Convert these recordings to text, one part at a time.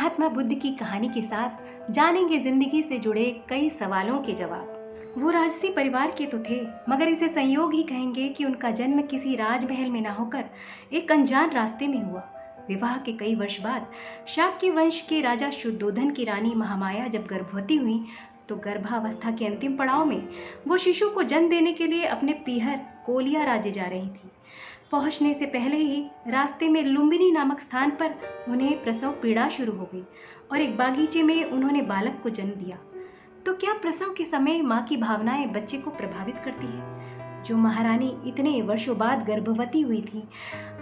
महात्मा बुद्ध की कहानी के साथ जानेंगे जिंदगी से जुड़े कई सवालों के जवाब। वो राजसी परिवार के तो थे, मगर इसे संयोग ही कहेंगे कि उनका जन्म किसी राजमहल में ना होकर एक अनजान रास्ते में हुआ। विवाह के कई वर्ष बाद शाक्य वंश के राजा शुद्धोधन की रानी महामाया जब गर्भवती हुई तो गर्भावस्था के अंतिम पड़ाव में वो शिशु को जन्म देने के लिए अपने पीहर कोलिया राज्य जा रही थी। पहुंचने से पहले ही रास्ते में लुम्बिनी नामक स्थान पर उन्हें प्रसव पीड़ा शुरू हो गई और एक बागीचे में उन्होंने बालक को जन्म दिया। तो क्या प्रसव के समय माँ की भावनाएं बच्चे को प्रभावित करती है? जो महारानी इतने वर्षों बाद गर्भवती हुई थी,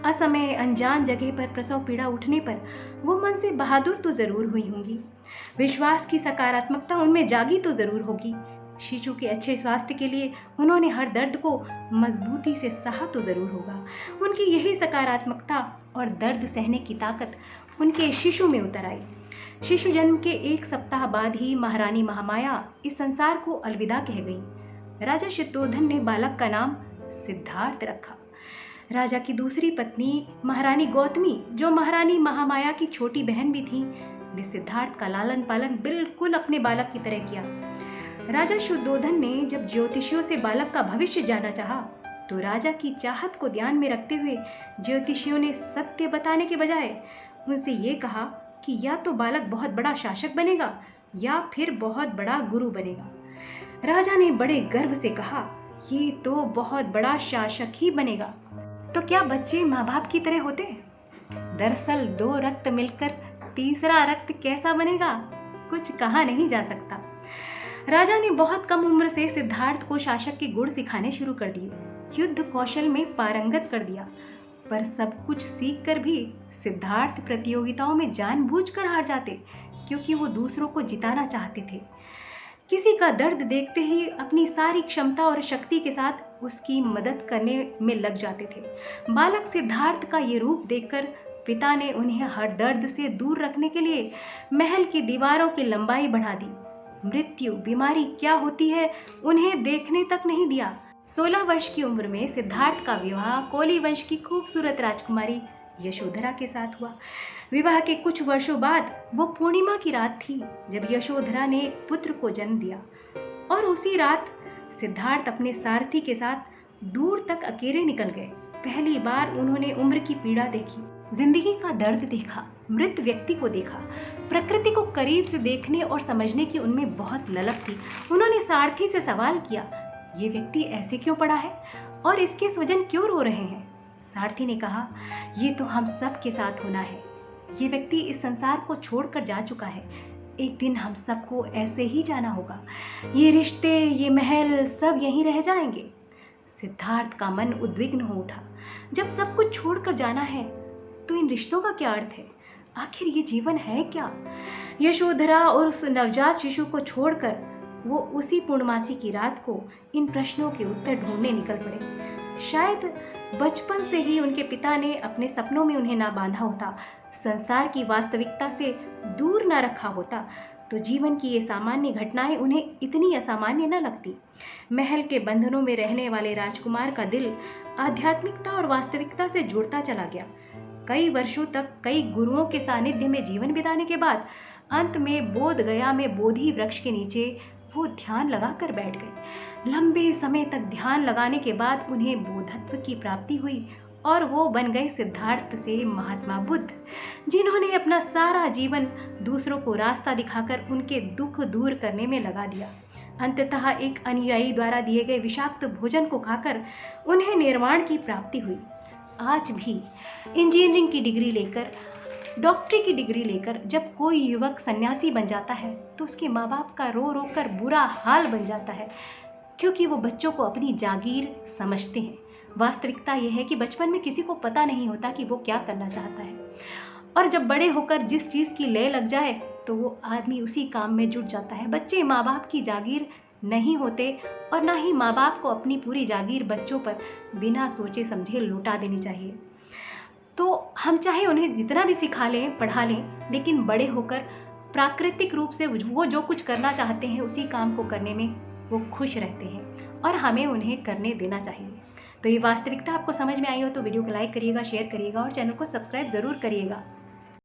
असमय अनजान जगह पर प्रसव पीड़ा उठने पर वो मन से बहादुर तो जरूर हुई होंगी, विश्वास की सकारात्मकता उनमें जागी तो जरूर होगी। शिशु के अच्छे स्वास्थ्य के लिए उन्होंने हर दर्द को मजबूती से सहा तो जरूर होगा। उनकी यही सकारात्मकता और दर्द सहने की ताकत उनके शिशु में उतर आई। शिशु जन्म के एक सप्ताह बाद ही महारानी महामाया इस संसार को अलविदा कह गई। राजा शुद्धोधन ने बालक का नाम सिद्धार्थ रखा। राजा की दूसरी पत्नी महारानी गौतमी, जो महारानी महामाया की छोटी बहन भी थी, ने सिद्धार्थ का लालन पालन बिल्कुल अपने बालक की तरह किया। राजा शुद्धोधन ने जब ज्योतिषियों से बालक का भविष्य जानना चाहा तो राजा की चाहत को ध्यान में रखते हुए ज्योतिषियों ने सत्य बताने के बजाय उनसे ये कहा कि या तो बालक बहुत बड़ा शासक बनेगा या फिर बहुत बड़ा गुरु बनेगा। राजा ने बड़े गर्व से कहा, ये तो बहुत बड़ा शासक ही बनेगा। तो क्या बच्चे माँ बाप की तरह होते? दरअसल दो रक्त मिलकर तीसरा रक्त कैसा बनेगा, कुछ कहा नहीं जा सकता। राजा ने बहुत कम उम्र से सिद्धार्थ को शासक के गुण सिखाने शुरू कर दिए, युद्ध कौशल में पारंगत कर दिया। पर सब कुछ सीख कर भी सिद्धार्थ प्रतियोगिताओं में जानबूझकर हार जाते, क्योंकि वो दूसरों को जिताना चाहते थे। किसी का दर्द देखते ही अपनी सारी क्षमता और शक्ति के साथ उसकी मदद करने में लग जाते थे। बालक सिद्धार्थ का ये रूप देखकर पिता ने उन्हें हर दर्द से दूर रखने के लिए महल की दीवारों की लंबाई बढ़ा दी। मृत्यु, बीमारी क्या होती है उन्हें देखने तक नहीं दिया। 16 वर्ष की उम्र में सिद्धार्थ का विवाह कोली वंश की खूबसूरत राजकुमारी यशोधरा के साथ हुआ। विवाह के कुछ वर्षों बाद वो पूर्णिमा की रात थी जब यशोधरा ने पुत्र को जन्म दिया, और उसी रात सिद्धार्थ अपने सारथी के साथ दूर तक अकेले निकल गए। पहली बार उन्होंने उम्र की पीड़ा देखी, जिंदगी का दर्द देखा, मृत व्यक्ति को देखा। प्रकृति को करीब से देखने और समझने की उनमें बहुत ललक थी। उन्होंने सारथी से सवाल किया, ये व्यक्ति ऐसे क्यों पड़ा है और इसके स्वजन क्यों रो रहे हैं? सारथी ने कहा, ये तो हम सब के साथ होना है। ये व्यक्ति इस संसार को छोड़कर जा चुका है। एक दिन हम सबको ऐसे ही जाना होगा। ये रिश्ते, ये महल सब यहीं रह जाएंगे। सिद्धार्थ का मन उद्विग्न हो उठा। जब सब कुछ छोड़कर जाना है तो इन रिश्तों का क्या अर्थ है? आखिर ये जीवन है क्या? यशोधरा और उस नवजात शिशु को छोड़कर वो उसी पूर्णमासी की रात को इन प्रश्नों के उत्तर ढूंढने निकल पड़े। शायद बचपन से ही उनके पिता ने अपने सपनों में उन्हें ना बांधा होता, संसार की वास्तविकता से दूर ना रखा होता, तो जीवन की ये सामान्य घटनाएं उन्हें इतनी असामान्य न लगती। महल के बंधनों में रहने वाले राजकुमार का दिल आध्यात्मिकता और वास्तविकता से जुड़ता चला गया। कई वर्षों तक कई गुरुओं के सानिध्य में जीवन बिताने के बाद अंत में बोध गया में बोधि वृक्ष के नीचे वो ध्यान लगाकर बैठ गए। लंबे समय तक ध्यान लगाने के बाद उन्हें बोधत्व की प्राप्ति हुई और वो बन गए सिद्धार्थ से महात्मा बुद्ध, जिन्होंने अपना सारा जीवन दूसरों को रास्ता दिखाकर उनके दुख दूर करने में लगा दिया। अंततः एक अनुयायी द्वारा दिए गए विषाक्त भोजन को खाकर उन्हें निर्वाण की प्राप्ति हुई। आज भी इंजीनियरिंग की डिग्री लेकर, डॉक्टरी की डिग्री लेकर जब कोई युवक सन्यासी बन जाता है तो उसके माँ बाप का रो रो कर बुरा हाल बन जाता है, क्योंकि वो बच्चों को अपनी जागीर समझते हैं। वास्तविकता यह है कि बचपन में किसी को पता नहीं होता कि वो क्या करना चाहता है, और जब बड़े होकर जिस चीज़ की लय लग जाए तो वो आदमी उसी काम में जुट जाता है। बच्चे माँ बाप की जागीर नहीं होते और ना ही माँ बाप को अपनी पूरी जागीर बच्चों पर बिना सोचे समझे लौटा देनी चाहिए। तो हम चाहे उन्हें जितना भी सिखा लें, पढ़ा लें, लेकिन बड़े होकर प्राकृतिक रूप से वो जो कुछ करना चाहते हैं उसी काम को करने में वो खुश रहते हैं और हमें उन्हें करने देना चाहिए। तो ये वास्तविकता आपको समझ में आई हो तो वीडियो को लाइक करिएगा, शेयर करिएगा और चैनल को सब्सक्राइब ज़रूर करिएगा।